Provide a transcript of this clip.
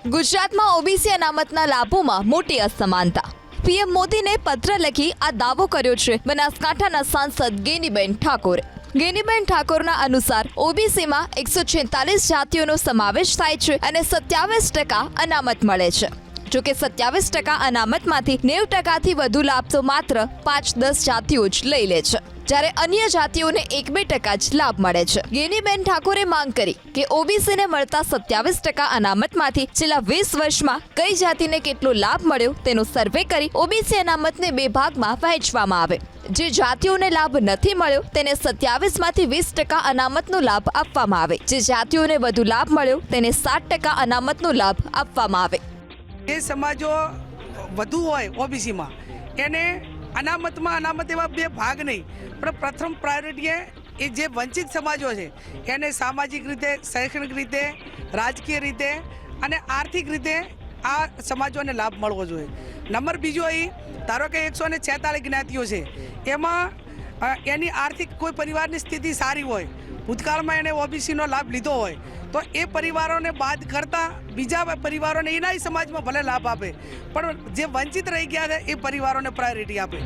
ગુજરાતમાં ઓબીસી અનામતના લાભોમાં મોટી અસમાનતા। પીએમ મોદીને પત્ર લખી આ દાવો કર્યો છે બનાસકાંઠાના સાંસદ ગેનીબેન ઠાકોરે। ગેનીબેન ઠાકોરના અનુસાર ઓબીસીમાં 146 જાતિઓનો સમાવેશ થાય છે અને 27% અનામત મળે છે। જોકે 27% અનામતમાંથી 90%થી વધુ લાભ તો માત્ર 5-10 જાતિઓ જ લઈ લે છે, જ્યારે અન્ય જાતિઓને 1-2% જ લાભ મળે છે। ગેનીબેન ઠાકોરે માંગ કરી કે ઓબીસીને મળતા 27% અનામતમાંથી છેલ્લા 20 વર્ષમાં કઈ જાતિને કેટલો લાભ મળ્યો તેનો સર્વે કરી ઓબીસી અનામતને 2 ભાગમાં વહેંચવામાં આવે। જે જાતિઓને લાભ નથી મળ્યો તેને 27માંથી 20% અનામતનો લાભ આપવામાં આવે। જે જાતિઓને વધુ લાભ મળ્યો તેને 60% અનામતનો લાભ આપવામાં આવે। જે સમાજો વધુ હોય ઓબીસીમાં એને અનામત એવા 2 ભાગ નહીં, પણ પ્રથમ પ્રાયોરિટી એ જે વંચિત સમાજો છે એને સામાજિક રીતે, શૈક્ષણિક રીતે, રાજકીય રીતે અને આર્થિક રીતે આ સમાજોને લાભ મળવો જોઈએ। નંબર બીજો ધારો કે 146 જ્ઞાતિઓ છે, એમાં એની આર્થિક કોઈ પરિવારની સ્થિતિ સારી હોય, ભૂતકાળમાં એને ઓબીસીનો લાભ લીધો હોય, તો એ પરિવારોને બાદ કરતાં બીજા પરિવારોને એના સમાજમાં ભલે લાભ આપે, પણ જે વંચિત રહી ગયા છે એ પરિવારોને પ્રાયોરિટી આપે।